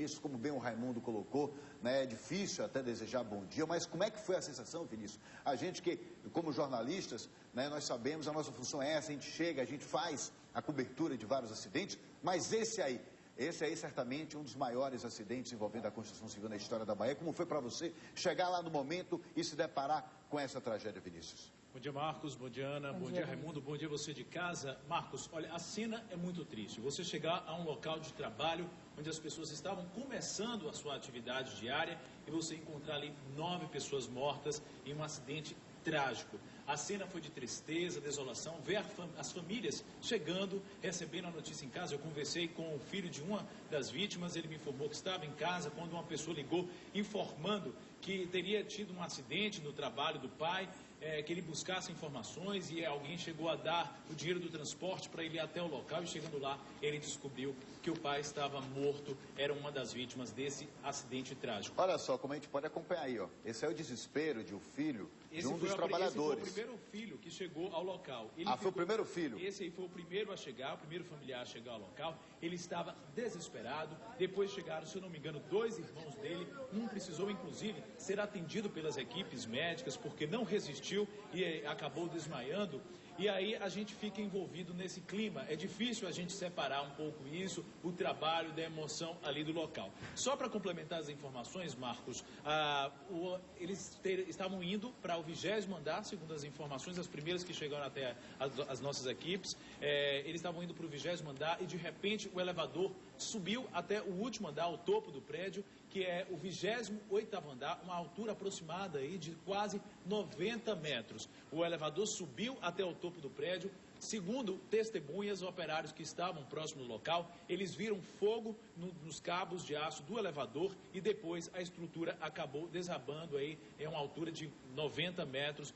Vinícius, como bem o Raimundo colocou, né, é difícil até desejar bom dia, mas como é que foi a sensação, Vinícius? A gente que, como jornalistas, né, nós sabemos, a nossa função é essa, a gente chega, a gente faz a cobertura de vários acidentes, mas esse aí certamente um dos maiores acidentes envolvendo a construção civil na história da Bahia. Como foi para você chegar lá no momento e se deparar com essa tragédia, Vinícius? Bom dia, Marcos. Bom dia, Ana. Bom dia, Raimundo. Bom dia, você de casa. Marcos, olha, a cena é muito triste. Você chegar a um local de trabalho onde as pessoas estavam começando a sua atividade diária e você encontrar ali 9 pessoas mortas em um acidente trágico. A cena foi de tristeza, desolação, ver as famílias chegando, recebendo a notícia em casa. Eu conversei com o filho de uma das vítimas, ele me informou que estava em casa quando uma pessoa ligou informando que teria tido um acidente no trabalho do pai, que ele buscasse informações e alguém chegou a dar o dinheiro do transporte para ele ir até o local e chegando lá ele descobriu que o pai estava morto, era uma das vítimas desse acidente trágico. Olha só como a gente pode acompanhar aí, ó. Esse é o desespero de um filho de um dos trabalhadores. Esse foi o primeiro filho que chegou ao local. Foi o primeiro filho? Esse aí foi o primeiro a chegar, o primeiro familiar a chegar ao local. Ele estava desesperado, depois chegaram, se eu não me engano, 2 irmãos dele, um precisou inclusive ser atendido pelas equipes médicas porque não resistiu e acabou desmaiando. E aí a gente fica envolvido nesse clima. É difícil a gente separar um pouco isso, o trabalho da emoção ali do local. Só para complementar as informações, Marcos, eles estavam indo para o 20º andar, segundo as informações, as primeiras que chegaram até as nossas equipes. Eles estavam indo para o 20º andar e de repente o elevador subiu até o último andar, o topo do prédio, que é o 28º andar, uma altura aproximada aí de quase 90 metros. O elevador subiu até o topo do prédio. Segundo testemunhas, operários que estavam próximo do local, eles viram fogo nos cabos de aço do elevador e depois a estrutura acabou desabando aí em uma altura de 90 metros.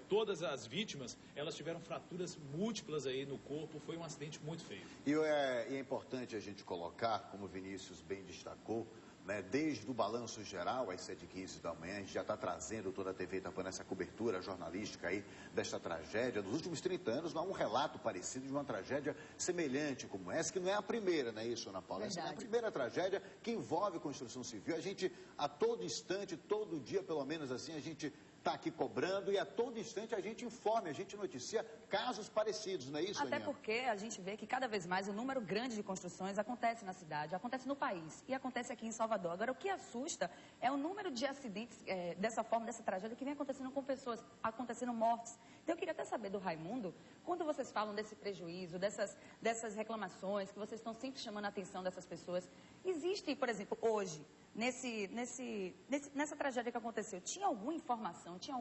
Todas as vítimas, elas tiveram fraturas múltiplas aí no corpo, foi um acidente muito feio. E é importante a gente colocar, como o Vinícius bem destacou, né, desde o balanço geral, às 7h15 da manhã, a gente já está trazendo toda a TV Itapuã essa cobertura jornalística aí desta tragédia. Dos últimos 30 anos, não há um relato parecido de uma tragédia semelhante como essa, que não é a primeira, não é isso, Ana Paula? Essa é a primeira tragédia que envolve construção civil. A gente, a todo instante, todo dia, pelo menos assim, a gente está aqui cobrando e a todo instante a gente informa, a gente noticia casos parecidos, não é isso, Até Aninha? porque a gente vê que cada vez mais o número grande de construções acontece na cidade, acontece no país e acontece aqui em Salvador. Agora, o que assusta é o número de acidentes dessa forma, dessa tragédia, que vem acontecendo com pessoas, acontecendo mortes. Então, eu queria até saber do Raimundo, quando vocês falam desse prejuízo, dessas reclamações, que vocês estão sempre chamando a atenção dessas pessoas, existe, por exemplo, hoje, nessa tragédia que aconteceu, tinha alguma informação, tinha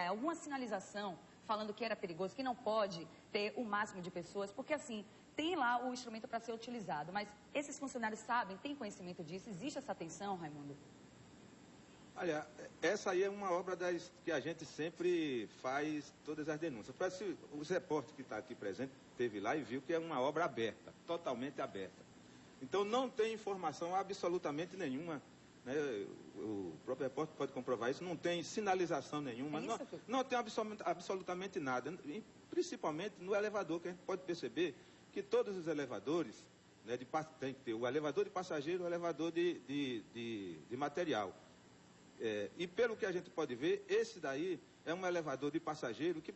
alguma sinalização falando que era perigoso, que não pode ter o máximo de pessoas, porque assim, tem lá o instrumento para ser utilizado, mas esses funcionários sabem, têm conhecimento disso, existe essa atenção, Raimundo? Olha, essa aí é uma obra que a gente sempre faz todas as denúncias. Parece os repórteres que estão aqui presentes, teve lá e viu que é uma obra aberta, totalmente aberta. Então não tem informação absolutamente nenhuma, né? O próprio repórter pode comprovar isso, não tem sinalização nenhuma, não tem absolutamente nada, e principalmente no elevador, que a gente pode perceber que todos os elevadores, né, tem que ter o elevador de passageiro e o elevador de material. E pelo que a gente pode ver, esse daí é um elevador de passageiro que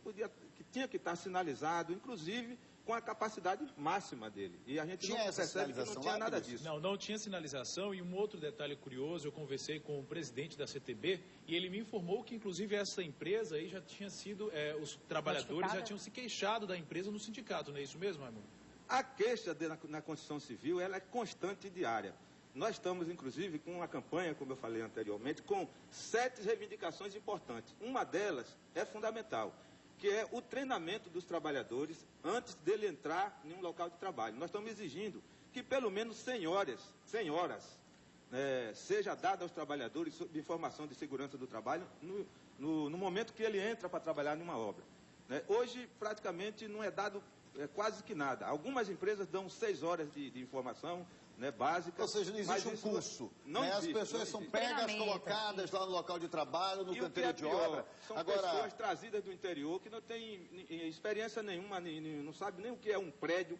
tinha que estar sinalizado, inclusive com a capacidade máxima dele. E a gente não percebe que não tinha nada disso. Não tinha sinalização. E um outro detalhe curioso, eu conversei com o presidente da CTB e ele me informou que, inclusive, essa empresa aí já tinha sido, os trabalhadores já tinham se queixado da empresa no sindicato, não é isso mesmo, Raimundo? A queixa na construção civil, ela é constante e diária. Nós estamos, inclusive, com uma campanha, como eu falei anteriormente, com 7 reivindicações importantes. Uma delas é fundamental, que é o treinamento dos trabalhadores antes dele entrar em um local de trabalho. Nós estamos exigindo que pelo menos 100 horas seja dada aos trabalhadores de informação de segurança do trabalho no momento que ele entra para trabalhar numa obra. Hoje, praticamente, não é dado quase que nada. Algumas empresas dão 6 horas de informação, básica. Ou seja, não existe um curso. Não existe, as pessoas são pegas, colocadas lá no local de trabalho, no canteiro de obra. São pessoas trazidas do interior que não têm experiência nenhuma, não sabem nem o que é um prédio,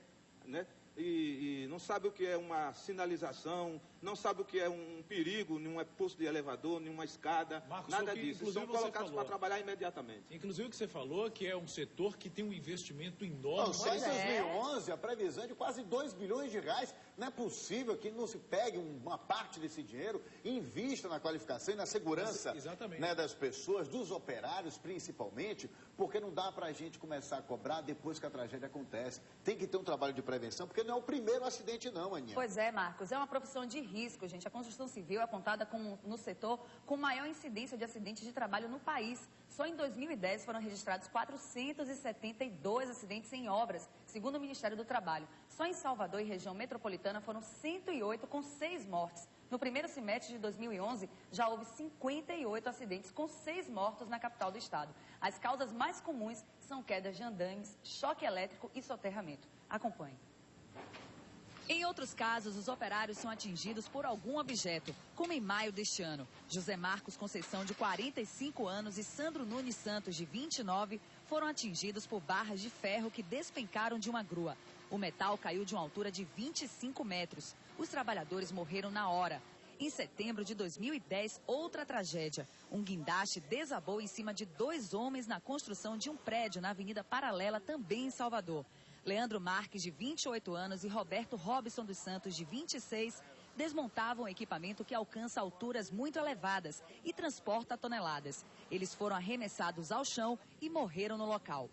e não sabe o que é uma sinalização, não sabe o que é um perigo, nenhum posto de elevador, nenhuma escada, Marcos, nada disso. São colocados para trabalhar imediatamente. Inclusive o que você falou, que é um setor que tem um investimento enorme. Não, só em 2011, a previsão é de quase 2 bilhões de reais. Não é possível que não se pegue uma parte desse dinheiro e invista na qualificação e na segurança, né, das pessoas, dos operários principalmente, porque não dá para a gente começar a cobrar depois que a tragédia acontece. Tem que ter um trabalho de prevenção, porque não é o primeiro acidente não, Aninha. Pois é, Marcos, é uma profissão de risco, gente. A construção civil é apontada como no setor com maior incidência de acidentes de trabalho no país. Só em 2010 foram registrados 472 acidentes em obras, segundo o Ministério do Trabalho. Só em Salvador e região metropolitana foram 108, com 6 mortes. No primeiro semestre de 2011, já houve 58 acidentes, com 6 mortos na capital do estado. As causas mais comuns são quedas de andames, choque elétrico e soterramento. Acompanhe. Em outros casos, os operários são atingidos por algum objeto, como em maio deste ano. José Marcos Conceição, de 45 anos, e Sandro Nunes Santos, de 29, foram atingidos por barras de ferro que despencaram de uma grua. O metal caiu de uma altura de 25 metros. Os trabalhadores morreram na hora. Em setembro de 2010, outra tragédia. Um guindaste desabou em cima de 2 homens na construção de um prédio na Avenida Paralela, também em Salvador. Leandro Marques, de 28 anos, e Roberto Robson dos Santos, de 26, desmontavam equipamento que alcança alturas muito elevadas e transporta toneladas. Eles foram arremessados ao chão e morreram no local.